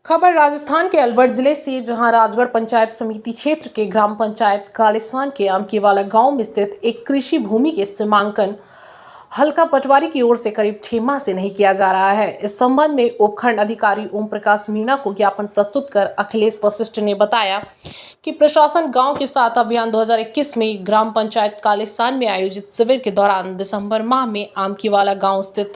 खबर राजस्थान के अलवर जिले से, जहां राजगढ़ पंचायत समिति क्षेत्र के ग्राम पंचायत कालिसान के आमकीवाला गांव में स्थित एक कृषि भूमि के सीमांकन हल्का पटवारी की ओर से करीब 6 माह से नहीं किया जा रहा है। इस संबंध में उपखंड अधिकारी ओम प्रकाश मीणा को ज्ञापन प्रस्तुत कर अखिलेश वशिष्ठ ने बताया कि प्रशासन गांव के साथ अभियान 2021 में ग्राम पंचायत कालिसान में आयोजित शिविर के दौरान दिसंबर माह में आमकीवाला गांव स्थित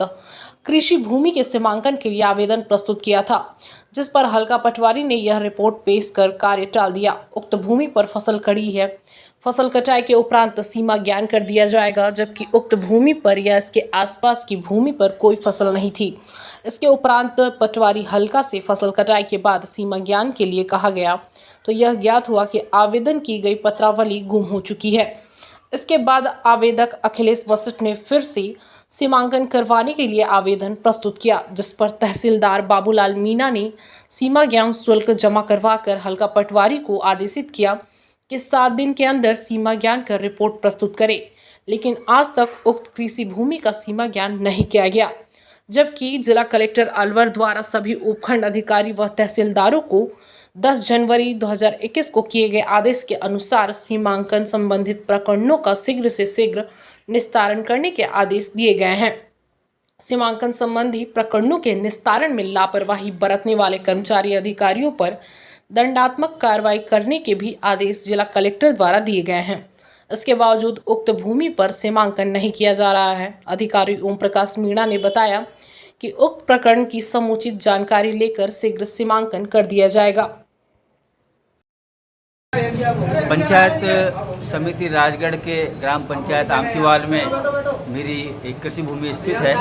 कृषि भूमि के सीमांकन के लिए आवेदन प्रस्तुत किया था, जिस पर हल्का पटवारी ने यह रिपोर्ट पेश कर कार्य टाल दिया। उक्त भूमि पर फसल खड़ी है, फसल कटाई के उपरांत सीमा ज्ञान कर दिया जाएगा, जबकि उक्त भूमि पर या इसके आसपास की भूमि पर कोई फसल नहीं थी। इसके उपरांत पटवारी हल्का से फसल कटाई के बाद सीमा ज्ञान के लिए कहा गया तो यह ज्ञात हुआ कि आवेदन की गई पत्रावली गुम हो चुकी है। इसके बाद आवेदक अखिलेश वशिष्ठ ने फिर से सीमांकन करवाने के लिए आवेदन प्रस्तुत किया, जिस पर तहसीलदार बाबूलाल मीणा ने सीमा ज्ञान शुल्क जमा करवाकर हल्का पटवारी को आदेशित किया कि 7 दिन के अंदर सीमा ज्ञान कर रिपोर्ट प्रस्तुत करे, लेकिन आज तक उक्त कृषि भूमि का सीमा ज्ञान नहीं किया गया। जबकि जिला कलेक्टर अलवर द्वारा सभी उपखंड अधिकारी व तहसीलदारों को 10 जनवरी 2021 को किए गए आदेश के अनुसार सीमांकन संबंधित प्रकरणों का शीघ्र से शीघ्र निस्तारण करने के आदेश दिए गए हैं। सीमांकन संबंधी प्रकरणों के निस्तारण में लापरवाही बरतने वाले कर्मचारी अधिकारियों पर दंडात्मक कार्रवाई करने के भी आदेश जिला कलेक्टर द्वारा दिए गए हैं। इसके बावजूद उक्त भूमि पर सीमांकन नहीं किया जा रहा है। अधिकारी ओम प्रकाश मीणा ने बताया कि उक्त प्रकरण की समुचित जानकारी लेकर शीघ्र सीमांकन कर दिया जाएगा। पंचायत समिति राजगढ़ के ग्राम पंचायत आमकीवाल में मेरी एक कृषि भूमि स्थित है,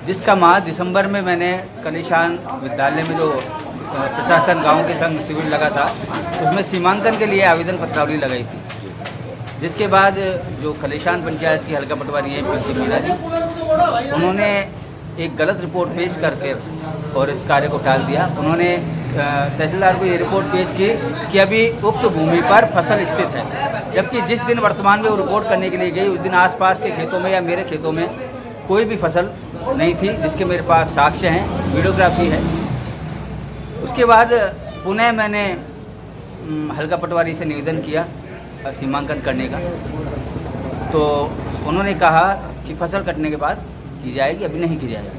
जिसका माह दिसंबर में मैंने कालिसान विद्यालय में जो प्रशासन गांव के संग शिविर लगा था, उसमें सीमांकन के लिए आवेदन पत्रावली लगाई थी। जिसके बाद जो कालिसान पंचायत की हल्का पटवारी है पीसी मीणा जी, उन्होंने एक गलत रिपोर्ट पेश करके और इस कार्य को टाल दिया। उन्होंने तहसीलदार को ये रिपोर्ट पेश की कि अभी उक्त भूमि पर फसल स्थित है, जबकि जिस दिन वर्तमान में वो रिपोर्ट करने के लिए गई उस दिन आसपास के खेतों में या मेरे खेतों में कोई भी फसल नहीं थी, जिसके मेरे पास साक्ष्य हैं, वीडियोग्राफी है। उसके बाद पुनः मैंने हल्का पटवारी से निवेदन किया सीमांकन करने का, तो उन्होंने कहा कि फसल कटने के बाद की जाएगी, अभी नहीं की जाएगी।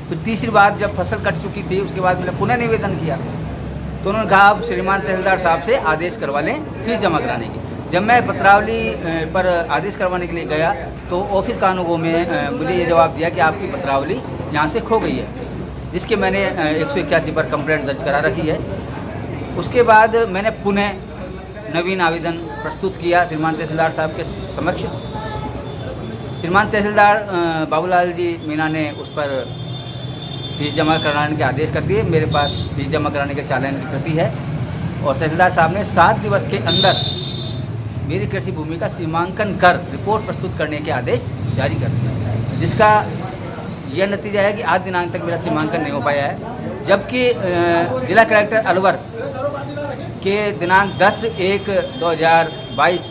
फिर तीसरी बार जब फसल कट चुकी थी उसके बाद मैंने पुनः निवेदन किया, तो उन्होंने कहा आप श्रीमान तहसीलदार साहब से आदेश करवा लें फीस जमा कराने की। जब मैं पत्रावली पर आदेश करवाने के लिए गया तो ऑफिस कानूनगो में मुझे ये जवाब दिया कि आपकी पत्रावली यहाँ से खो गई है, जिसके मैंने 181 पर कंप्लेंट दर्ज करा रखी है। उसके बाद मैंने पुनः नवीन आवेदन प्रस्तुत किया श्रीमान तहसीलदार साहब के समक्ष। श्रीमान तहसीलदार बाबूलाल जी मीणा ने उस पर फीस जमा कराने के आदेश कर दिए। मेरे पास फीस जमा कराने के चालान की प्रति है और तहसीलदार साहब ने 7 दिवस के अंदर मेरी कृषि भूमि का सीमांकन कर रिपोर्ट प्रस्तुत करने के आदेश जारी कर दिया, जिसका यह नतीजा है कि आज दिनांक तक मेरा सीमांकन नहीं हो पाया है। जबकि जिला कलेक्टर अलवर के दिनांक 10/1/2022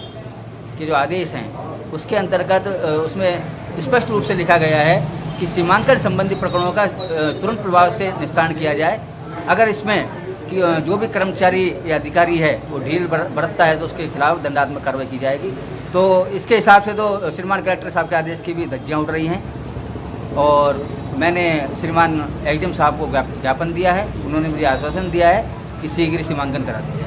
के जो आदेश हैं उसके अंतर्गत उसमें स्पष्ट रूप से लिखा गया है कि सीमांकन संबंधी प्रकरणों का तुरंत प्रभाव से निस्तारण किया जाए। अगर इसमें कि जो भी कर्मचारी या अधिकारी है वो ढील बरतता है तो उसके खिलाफ दंडात्मक कार्रवाई की जाएगी। तो इसके हिसाब से तो श्रीमान कलेक्टर साहब के आदेश की भी धज्जियाँ उड़ रही हैं और मैंने श्रीमान एसडीएम साहब को ज्ञापन दिया है। उन्होंने मुझे आश्वासन दिया है कि शीघ्र सीमांकन करा दें।